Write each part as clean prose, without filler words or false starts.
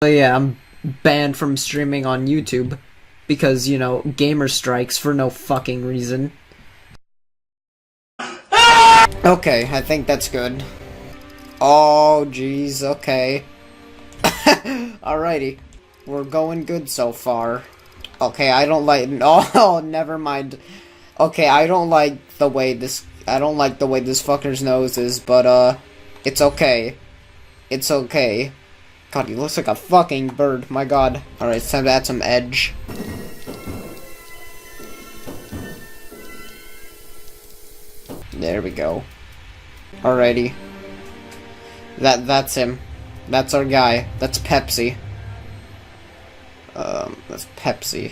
So yeah, I'm banned from streaming on YouTube because, gamer strikes for no fucking reason. Okay, I think that's good. Oh, jeez, okay. Alrighty. We're going good so far. Okay, I don't like... Oh, never mind. Okay, I don't like the way this fucker's nose is, but, it's okay. It's okay. God, he looks like a fucking bird, my god. Alright, it's time to add some edge. There we go. Alrighty. That's him. That's our guy. That's Pepsi. That's Pepsi.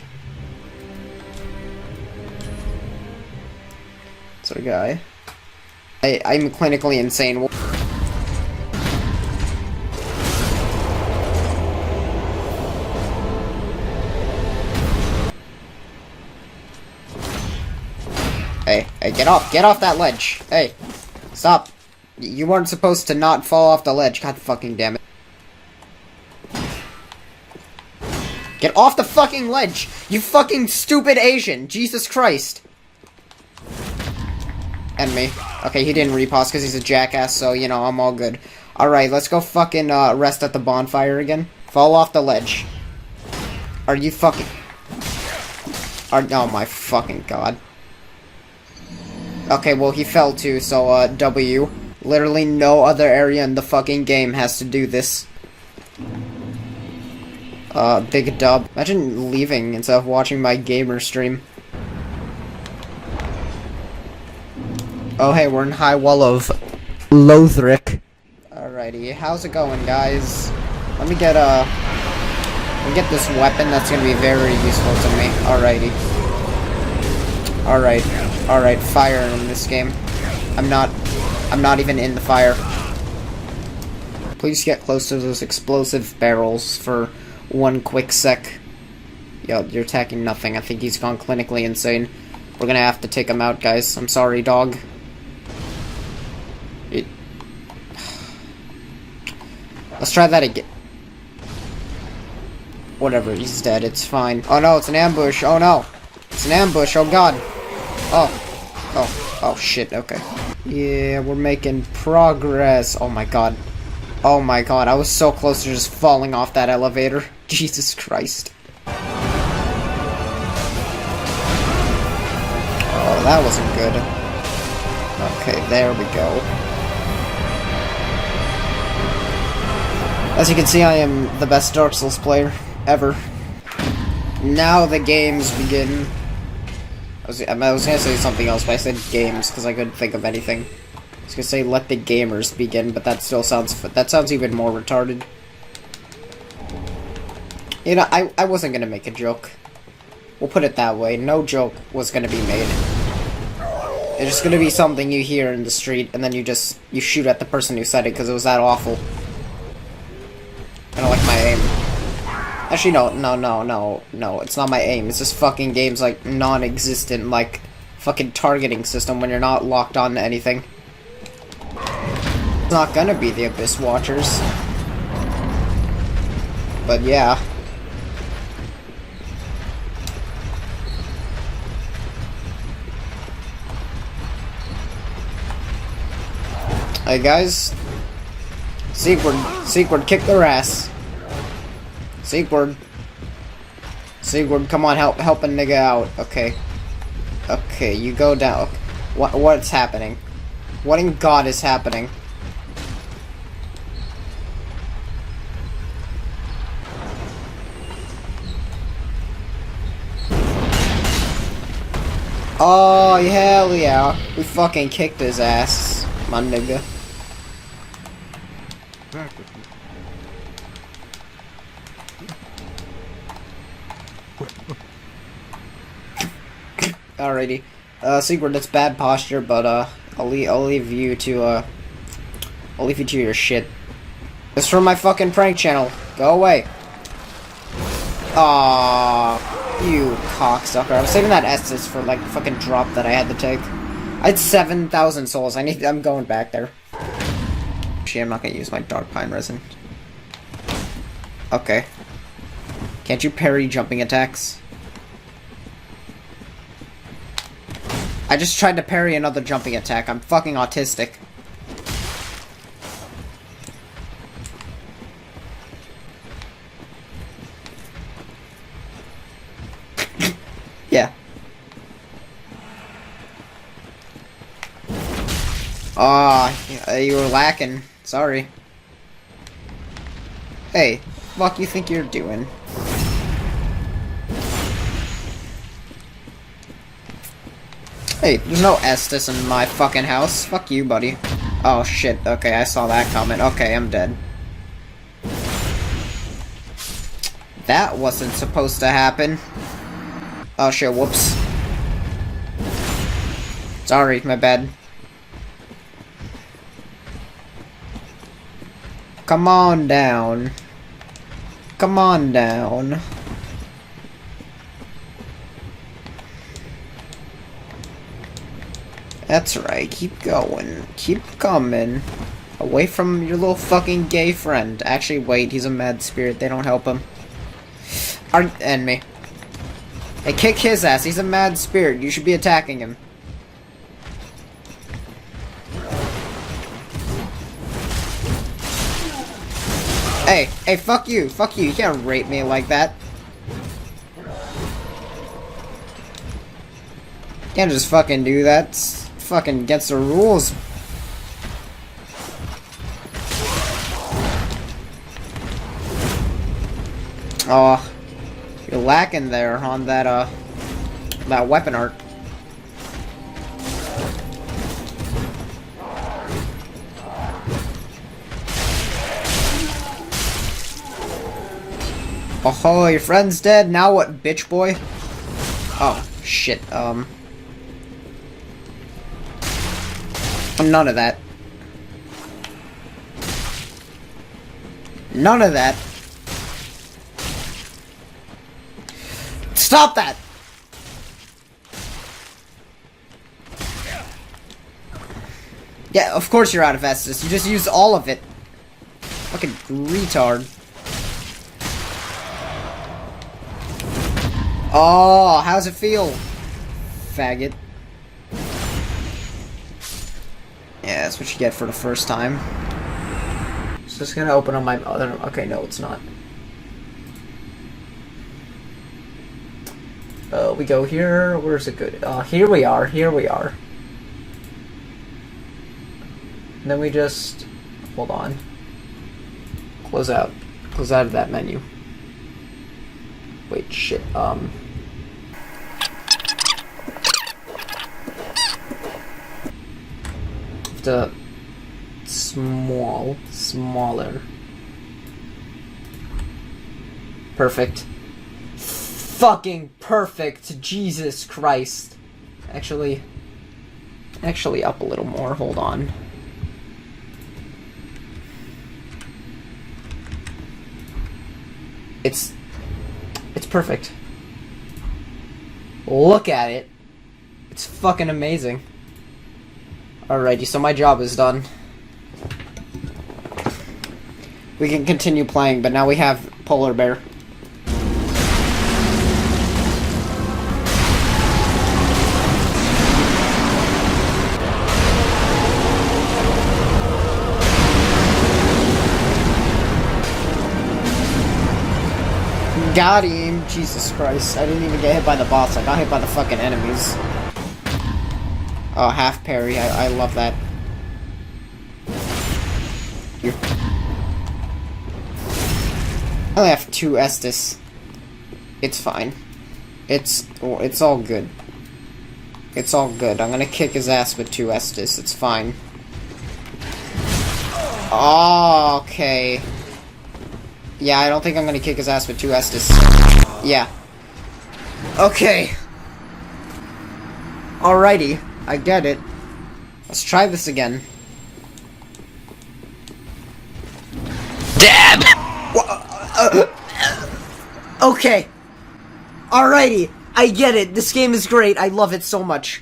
That's our guy. I'm clinically insane. Hey, get off that ledge. Hey, stop. You weren't supposed to not fall off the ledge. God fucking damn it. Get off the fucking ledge, you fucking stupid Asian. Jesus Christ. Enemy. Okay, he didn't repause because he's a jackass, so, I'm all good. Alright, let's go fucking, rest at the bonfire again. Fall off the ledge. Are you fucking... Oh my fucking god. Okay, well, he fell too, so, W. Literally no other area in the fucking game has to do this. Big dub. Imagine leaving instead of watching my gamer stream. Oh, hey, we're in High Wall of Lothric. Alrighty, how's it going, guys? Let me get this weapon that's gonna be very useful to me. Alrighty. Alright, fire in this game. I'm not even in the fire. Please get close to those explosive barrels for one quick sec. Yo, you're attacking nothing. I think he's gone clinically insane. We're gonna have to take him out, guys. I'm sorry, dog. Let's try that again. Whatever, he's dead. It's fine. Oh no, it's an ambush. Oh no. It's an ambush. Oh god. Oh shit, okay. Yeah, we're making progress. Oh my god. Oh my god, I was so close to just falling off that elevator. Jesus Christ. Oh, that wasn't good. Okay, there we go. As you can see, I am the best Dark Souls player ever. Now the games begin. I was gonna say something else, but I said games because I couldn't think of anything. I was gonna say let the gamers begin, but that still sounds even more retarded. I wasn't gonna make a joke. We'll put it that way. No joke was gonna be made. It's just gonna be something you hear in the street, and then you shoot at the person who said it because it was that awful. I don't like my aim. Actually, no, it's not my aim. It's just fucking game's, like, non-existent, like, fucking targeting system when you're not locked on to anything. It's not gonna be the Abyss Watchers. But, yeah. Hey, guys. Sequard, kick their ass. Sequard, come on, help a nigga out. Okay, you go down. What's happening? What in God is happening? Oh, hell yeah. We fucking kicked his ass, my nigga. Alrighty. Sequard, that's bad posture, but, I'll leave you to your shit. This is from my fucking prank channel. Go away. Aww, you cocksucker. I was saving that Estus for, like, the fucking drop that I had to take. I had 7,000 souls. I'm going back there. Actually, I'm not gonna use my Dark Pine Resin. Okay. Can't you parry jumping attacks? I just tried to parry another jumping attack. I'm fucking autistic. Yeah. You were lacking. Sorry. Hey, fuck you think you're doing? Hey, there's no Estus in my fucking house. Fuck you, buddy. Oh shit, okay, I saw that comment. Okay, I'm dead. That wasn't supposed to happen. Oh shit, whoops. Sorry, my bad. Come on down. Come on down. That's right, keep going. Keep coming. Away from your little fucking gay friend. Actually, wait, he's a mad spirit, they don't help him. Enemy. Hey, kick his ass, he's a mad spirit, you should be attacking him. Hey, fuck you, you can't rape me like that. You can't just fucking do that, it's fucking against the rules. Oh, you're lacking there on that, that weapon art. Oh, your friend's dead? Now what, bitch boy? Oh, shit, none of that. None of that. Stop that! Yeah, of course you're out of Estus. You just used all of it. Fucking retard. Oh, how's it feel? Faggot. Yeah, that's what you get for the first time. So just gonna open up my other... Okay, no, it's not. We go here. Where's it good? Here we are. Here we are. And then we just... Hold on. Close out. Close out of that menu. Wait, shit, the smaller. Perfect. Fucking perfect, Jesus Christ. Actually up a little more, hold on. It's perfect. Look at it. It's fucking amazing. Alrighty, so my job is done. We can continue playing, but now we have Polar Bear. Got him! Jesus Christ, I didn't even get hit by the boss, I got hit by the fucking enemies. Oh, half parry, I love that. Here. I only have 2 Estus. It's fine. It's all good. It's all good. I'm gonna kick his ass with 2 Estus, it's fine. Oh, okay. Yeah, I don't think I'm gonna kick his ass with 2 Estus. Yeah. Okay. Alrighty, I get it. Let's try this again. Dab! Okay. Alrighty, I get it. This game is great. I love it so much.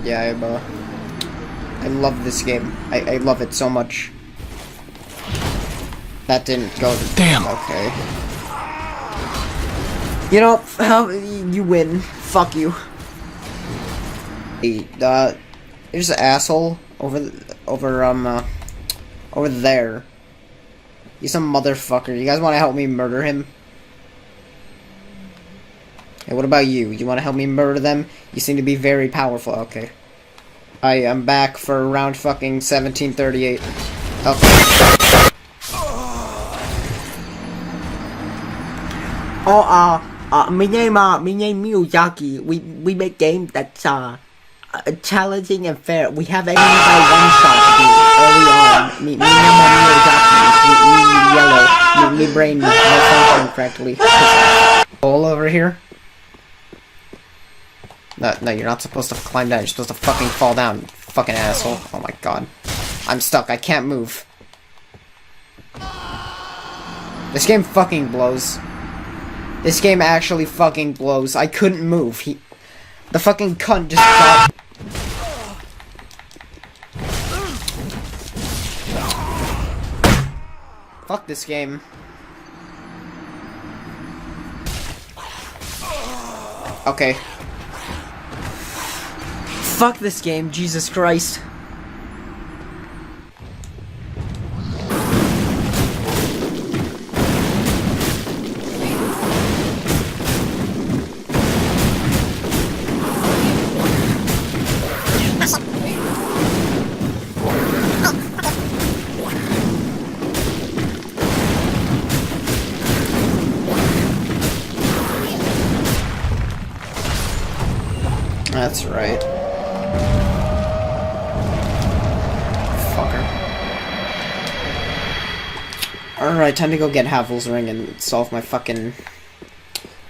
Yeah, I love this game. I love it so much. That didn't go to... Damn. Okay. You know, you win. Fuck you. Hey, there's an asshole over there. He's some motherfucker. You guys want to help me murder him? Hey, what about you? You want to help me murder them? You seem to be very powerful. Okay. I'm back for round fucking 1738. Okay. My name Miyazaki. We make games that's challenging and fair. We have enemy by one shot early on. Me yellow. Me brain not functioning correctly. Hole over here? No, you're not supposed to climb down. You're supposed to fucking fall down, you fucking asshole. Oh my god. I'm stuck. I can't move. This game fucking blows. This game actually fucking blows. I couldn't move. The fucking cunt just got... Fuck this game. Okay. Fuck this game, Jesus Christ. That's right. Fucker. Alright, time to go get Havel's ring and solve my fucking...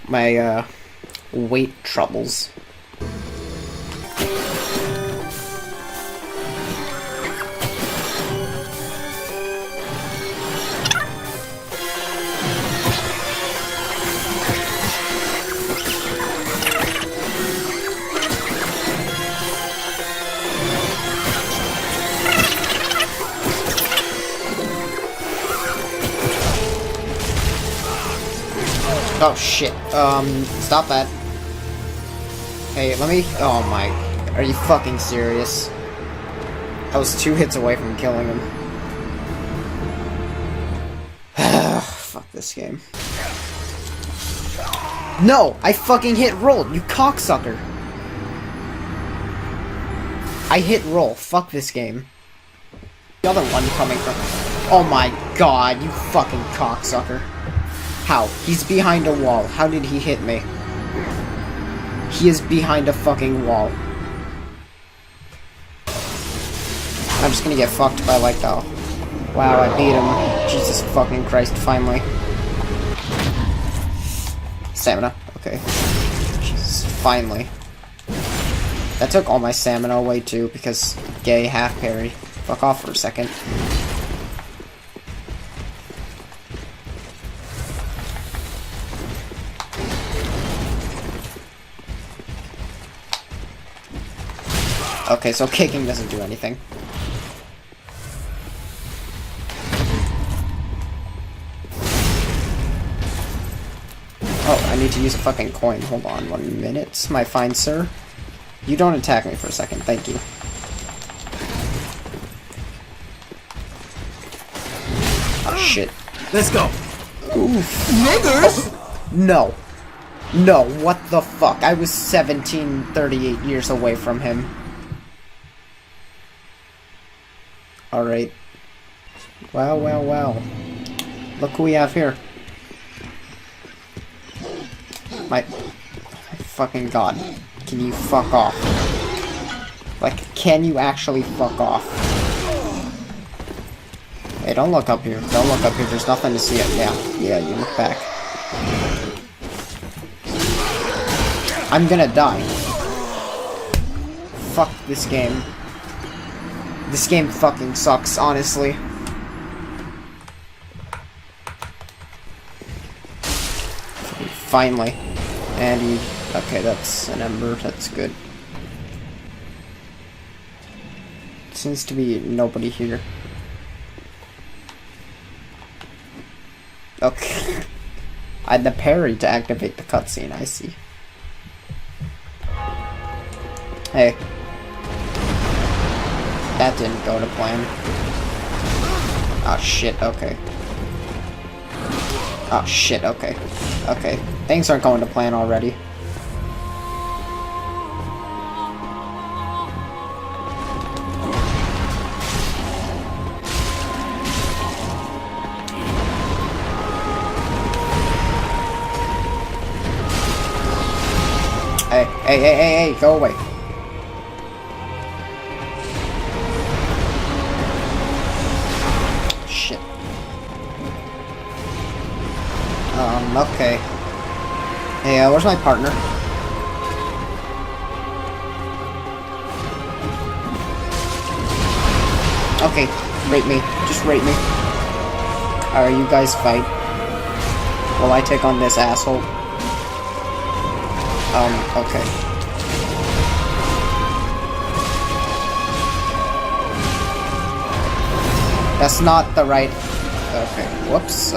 my, weight troubles. Oh shit, stop that. Hey, let me... Oh my... Are you fucking serious? I was 2 hits away from killing him. Fuck this game. No! I fucking hit roll, you cocksucker! I hit roll, fuck this game. The other one coming from... Oh my god, you fucking cocksucker. How? He's behind a wall. How did he hit me? He is behind a fucking wall. I'm just gonna get fucked by like that. Wow, I beat him. Jesus fucking Christ, finally. Stamina. Okay. Jesus, finally. That took all my stamina away too, because gay half parry. Fuck off for a second. Okay, so kicking doesn't do anything. Oh, I need to use a fucking coin. Hold on 1 minute, my fine sir. You don't attack me for a second, thank you. Oh shit. Let's go. Oof. Niggers! No. No, what the fuck? I was 38 years away from him. Alright. Wow, wow, wow. Look who we have here. My fucking god. Can you fuck off? Like, can you actually fuck off? Hey, don't look up here. Don't look up here. There's nothing to see. Yeah, you look back. I'm gonna die. Fuck this game. This game fucking sucks, honestly. Finally. And he... Okay, that's an ember. That's good. Seems to be nobody here. Okay. I had the parry to activate the cutscene, I see. Hey. That didn't go to plan. Oh shit, okay. Oh shit, okay. Okay. Things aren't going to plan already. Hey, go away. Shit. Okay. Hey, where's my partner? Okay, rate me. Just rate me. Alright, you guys fight. While I take on this asshole. Okay. That's not the right... Okay, whoops,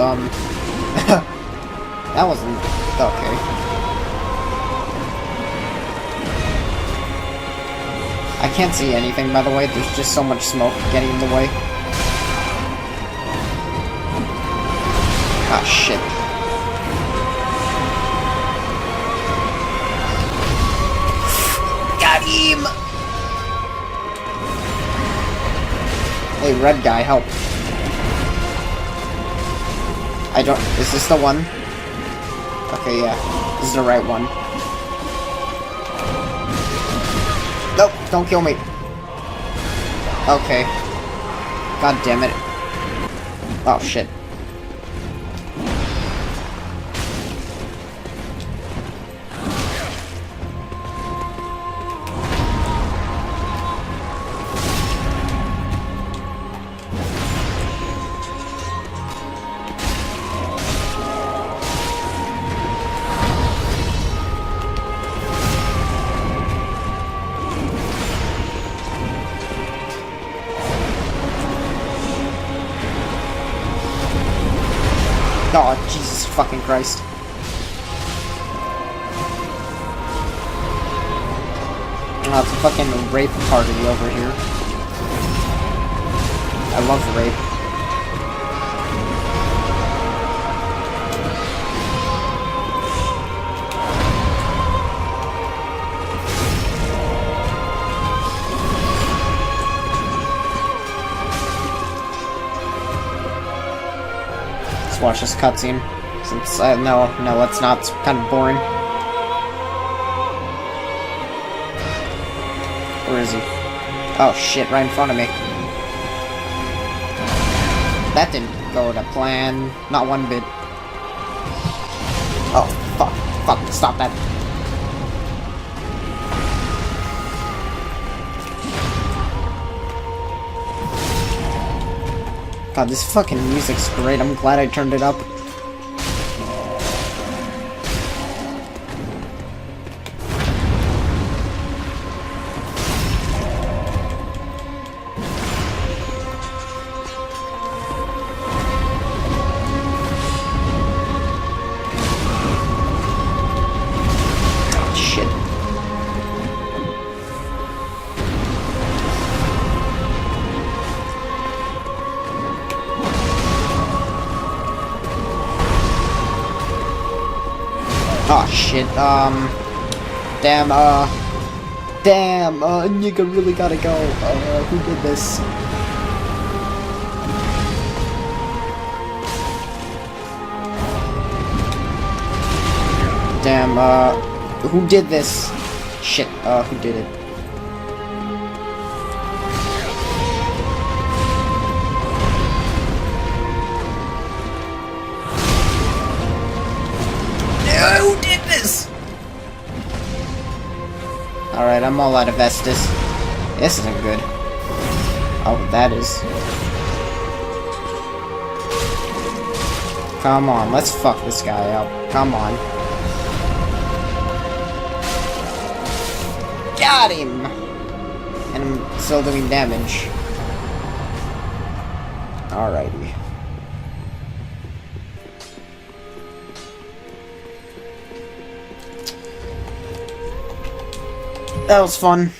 that wasn't... Okay. I can't see anything, by the way, there's just so much smoke getting in the way. Ah, shit. Got him! Hey, red guy, help. I don't... Is this the one? Okay, yeah. This is the right one. Nope, don't kill me. Okay. God damn it. Oh, shit. Oh, Jesus fucking Christ. Oh, it's a fucking rape party over here. I love rape. Watch this cutscene. Since no, let's not. It's kind of boring. Where is he? Oh shit! Right in front of me. That didn't go to plan. Not one bit. Oh fuck! Fuck! Stop that! God, this fucking music's great. I'm glad I turned it up. Shit. Oh shit, damn, nigga really gotta go. Who did this? Damn, who did this? Shit, who did it? Who did this? Alright, I'm all out of Estus. This isn't good. Oh, that is. Come on, let's fuck this guy up. Come on. Got him! And I'm still doing damage. Alrighty. That was fun.